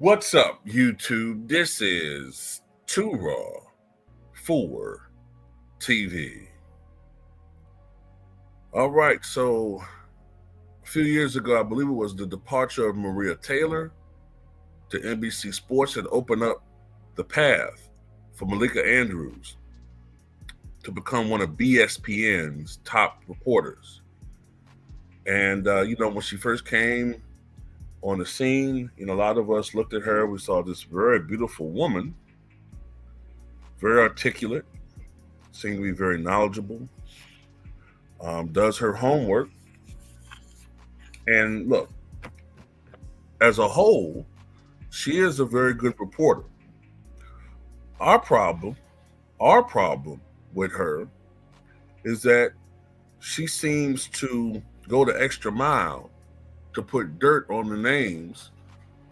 What's up, YouTube? This is Too Raw for TV. All right, so a few years ago, I believe it was the departure of Maria Taylor to NBC Sports that opened up the path for Malika Andrews to become one of BSPN's top reporters. And, when she first came on the scene, a lot of us looked at her. We saw this very beautiful woman, very articulate, seemed to be very knowledgeable, does her homework. And look, as a whole, she is a very good reporter. Our problem with her is that she seems to go the extra mile to put dirt on the names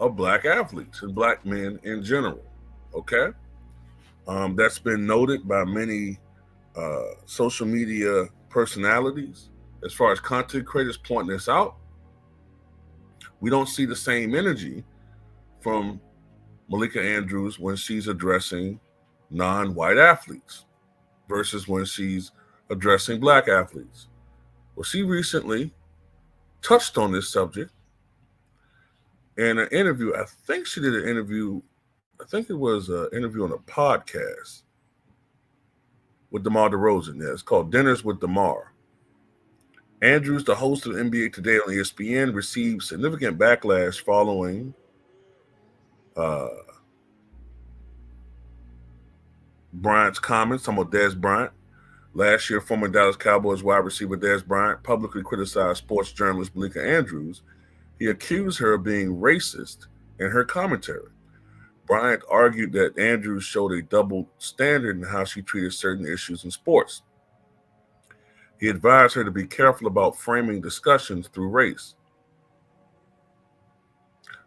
of black athletes and black men in general. Okay? That's been noted by many social media personalities as far as content creators pointing this out. We don't see the same energy from Malika Andrews when she's addressing non-white athletes versus when she's addressing black athletes. Well, she recently touched on this subject in an interview. I think she did an interview. I think it was an interview on a podcast with DeMar DeRozan. Yeah, it's called Dinners with DeMar. Andrews, the host of NBA Today on ESPN, received significant backlash following Bryant's comments. Talking about Dez Bryant. Last year, former Dallas Cowboys wide receiver Dez Bryant publicly criticized sports journalist Malika Andrews. He accused her of being racist in her commentary. Bryant argued that Andrews showed a double standard in how she treated certain issues in sports. He advised her to be careful about framing discussions through race.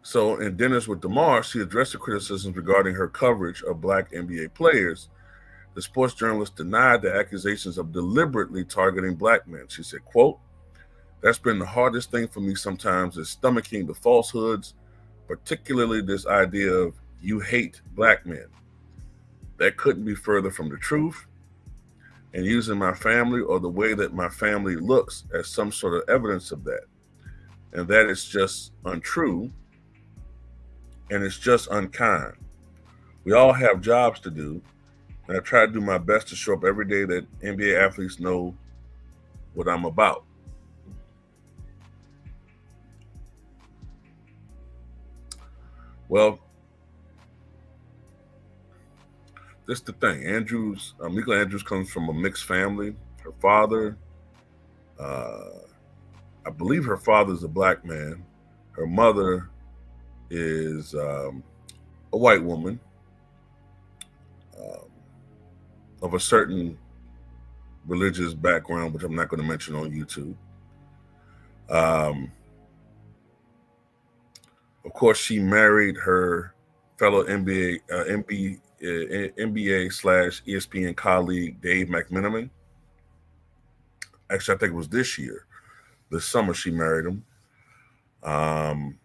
So in Dinners with DeMar, she addressed the criticisms regarding her coverage of black NBA players. The sports journalist denied the accusations of deliberately targeting black men. She said, quote, "That's been the hardest thing for me sometimes is stomaching the falsehoods, particularly this idea of you hate black men. That couldn't be further from the truth. And using my family or the way that my family looks as some sort of evidence of that. And that is just untrue. And it's just unkind. We all have jobs to do. And I try to do my best to show up every day that NBA athletes know what I'm about." Well, this is the thing. Malika Andrews comes from a mixed family. Her father, I believe her father is a black man. Her mother is a white woman of a certain religious background, which I'm not going to mention on YouTube. Of course, she married her fellow NBA/ESPN colleague Dave McMenamin. Actually, I think it was this summer she married him.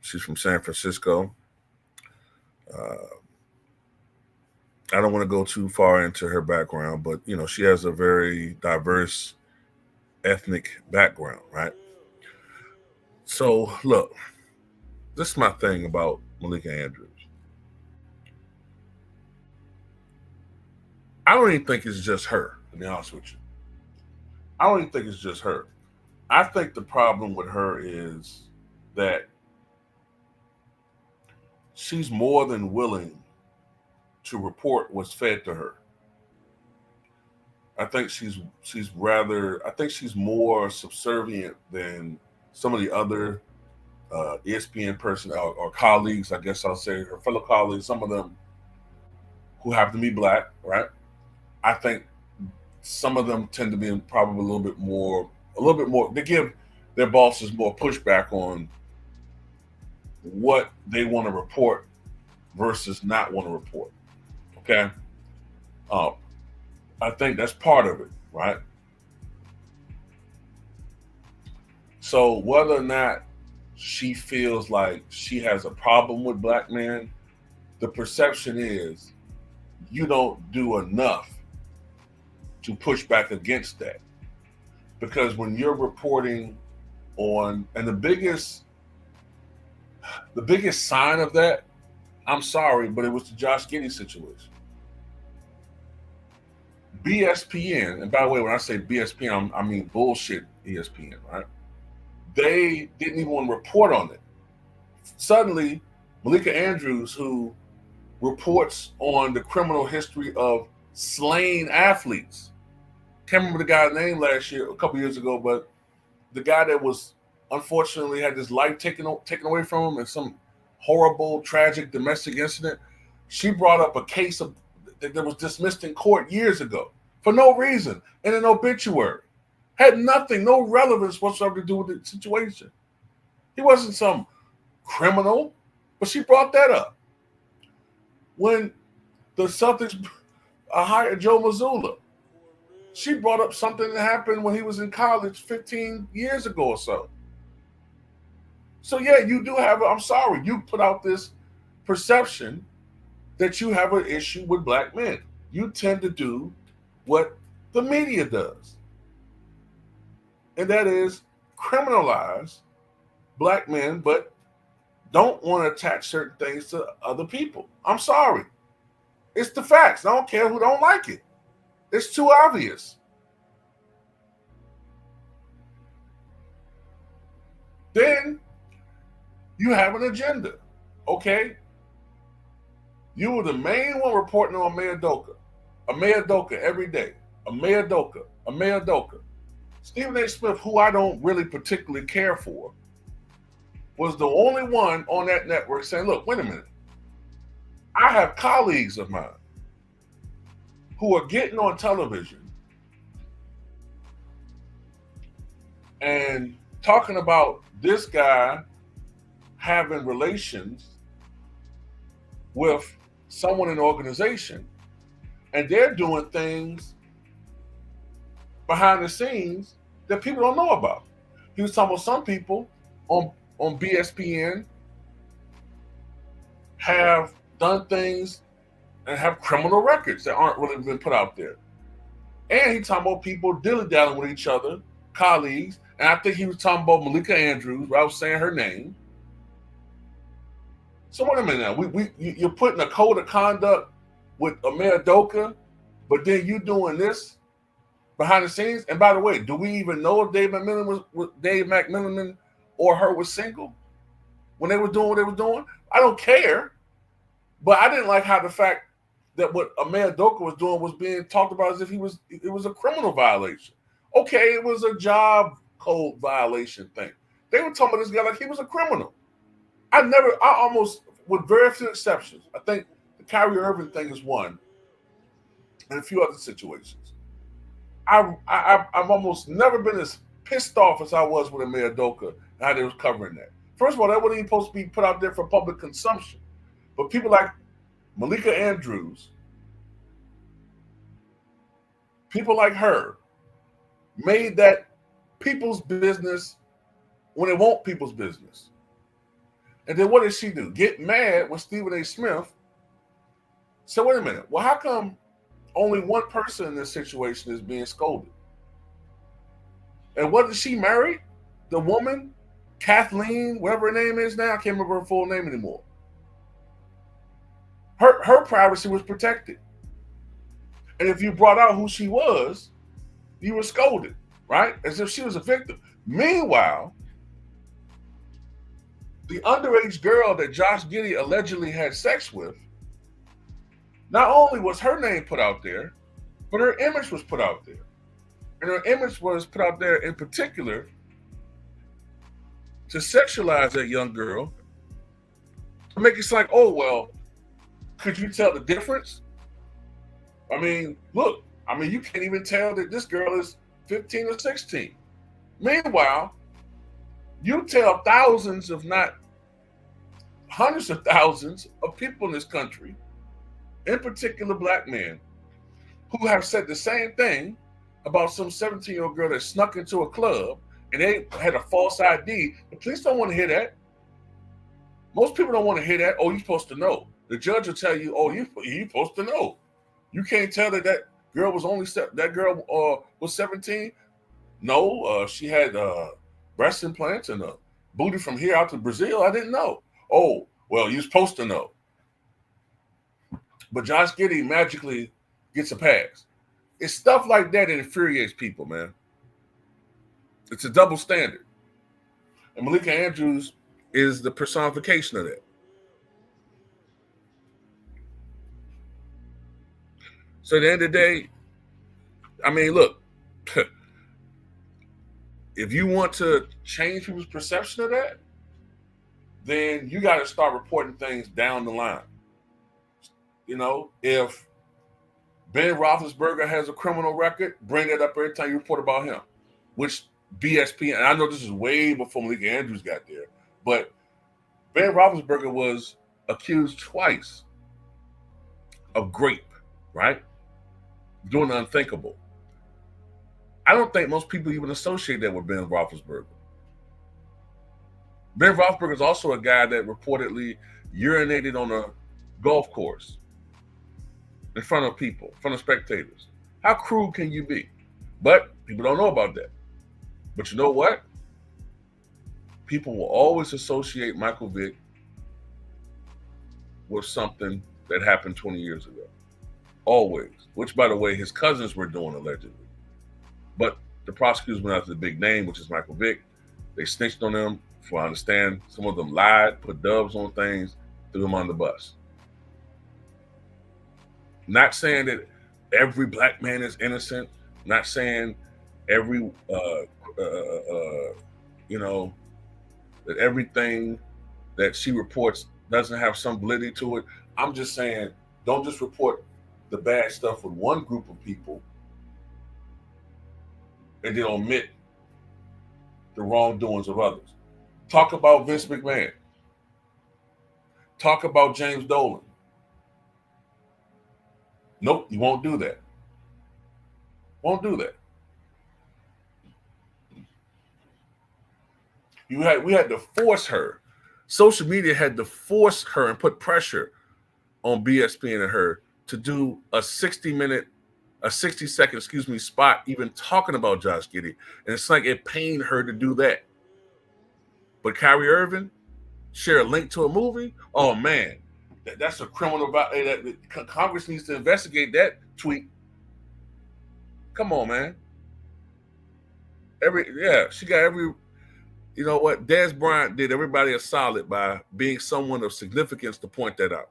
She's from San Francisco. I don't want to go too far into her background, but she has a very diverse ethnic background, right? So look, this is my thing about Malika Andrews. I don't even think it's just her, to be honest with you. I don't even think it's just her. I think the problem with her is that she's more than willing to report what's fed to her. I think she's more subservient than some of the other ESPN person or colleagues, I guess I'll say, her fellow colleagues, some of them who happen to be black, right? I think some of them tend to be probably a little bit more, they give their bosses more pushback on what they want to report versus not want to report. Okay. I think that's part of it, right? So whether or not she feels like she has a problem with black men, the perception is you don't do enough to push back against that. Because when you're reporting on, and the biggest sign of that, I'm sorry, but it was the Josh Giddey situation. BSPN, and by the way, when I say BSPN, I mean bullshit ESPN, right? They didn't even want to report on it. Suddenly, Malika Andrews, who reports on the criminal history of slain athletes, can't remember the guy's name last year, a couple years ago, but the guy that was unfortunately had his life taken away from him in some horrible, tragic domestic incident. She brought up a case that was dismissed in court years ago for no reason in an obituary. Had nothing, no relevance whatsoever to do with the situation. He wasn't some criminal, but she brought that up. When the Celtics hired Joe Mazzulla, she brought up something that happened when he was in college 15 years ago or so. So yeah, you do have, I'm sorry, you put out this perception that you have an issue with black men. You tend to do what the media does. And that is criminalize black men, but don't want to attach certain things to other people. I'm sorry. It's the facts. I don't care who don't like it. It's too obvious. Then you have an agenda, okay? You were the main one reporting on Mayodoka. A Mayodoka every day. A Mayodoka. A Mayodoka. Stephen A. Smith, who I don't really particularly care for, was the only one on that network saying, look, wait a minute. I have colleagues of mine who are getting on television and talking about this guy having relations with someone in the organization, and they're doing things behind the scenes that people don't know about. He was talking about some people on BSPN have done things and have criminal records that aren't really been put out there. And he talking about people dilly-dallying with each other, colleagues, and I think he was talking about Malika Andrews, where I was saying her name. So wait a minute now, you're putting a code of conduct with a Mayodoka, but then you doing this behind the scenes. And by the way, do we even know if Dave McMillan or her was single when they were doing what they were doing? I don't care, but I didn't like how the fact that what a Mayodoka was doing was being talked about as if it was a criminal violation. Okay, it was a job code violation thing. They were talking about this guy like he was a criminal. I almost, with very few exceptions, I think the Kyrie Irving thing is one, and a few other situations. I've almost never been as pissed off as I was with a Mayodoka and how they was covering that. First of all, that wasn't even supposed to be put out there for public consumption. But people like Malika Andrews, people like her, made that people's business when it won't people's business. And then what did she do? Get mad when Stephen A. Smith said, wait a minute, well, how come only one person in this situation is being scolded? And wasn't she married? The woman, Kathleen, whatever her name is now, I can't remember her full name anymore. Her privacy was protected. And if you brought out who she was, you were scolded, right? As if she was a victim. Meanwhile, the underage girl that Josh Giddey allegedly had sex with, not only was her name put out there, but her image was put out there. And her image was put out there in particular to sexualize that young girl, to make it like, oh, well, could you tell the difference? I mean, look, you can't even tell that this girl is 15 or 16. Meanwhile, you tell thousands, if not hundreds of thousands of people in this country, in particular black men, who have said the same thing about some 17-year-old girl that snuck into a club and they had a false ID. The police don't want to hear that. Most people don't want to hear that. Oh, you're supposed to know. The judge will tell you, "Oh, you supposed to know. You can't tell that that girl was was 17. No, she had breast implants and a booty from here out to Brazil. I didn't know. Oh, well, you're supposed to know." But Josh Giddey magically gets a pass. It's stuff like that that infuriates people, man. It's a double standard. And Malika Andrews is the personification of that. So at the end of the day, I mean, look, if you want to change people's perception of that, then you got to start reporting things down the line. You know, if Ben Roethlisberger has a criminal record, bring that up every time you report about him, which BSP, and I know this is way before Malika Andrews got there, but Ben Roethlisberger was accused twice of grape, right? Doing the unthinkable. I don't think most people even associate that with Ben Roethlisberger. Ben Roethlisberger is also a guy that reportedly urinated on a golf course in front of people, in front of spectators. How cruel can you be? But people don't know about that. But you know what? People will always associate Michael Vick with something that happened 20 years ago. Always. Which, by the way, his cousins were doing allegedly. But the prosecutors went after the big name, which is Michael Vick. They snitched on him. For I understand, some of them lied, put doves on things, threw him on the bus. Not saying that every black man is innocent. Not saying every, you know, that everything that she reports doesn't have some validity to it. I'm just saying, don't just report the bad stuff with one group of people and then omit the wrongdoings of others. Talk about Vince McMahon. Talk about James Dolan. Nope, you won't do that. Won't do that. We had to force her. Social media had to force her and put pressure on BSPN and her to do a 60-second, spot even talking about Josh Giddey. And it's like it pained her to do that. But Kyrie Irving, share a link to a movie? Oh, man. That's a criminal. Congress needs to investigate that tweet. Come on, man. She got every. You know what? Dez Bryant did everybody a solid by being someone of significance to point that out.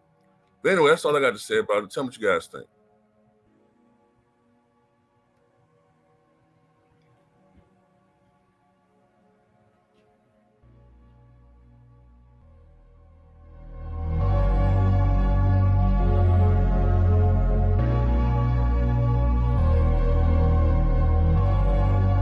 But anyway, that's all I got to say about it. Tell me what you guys think.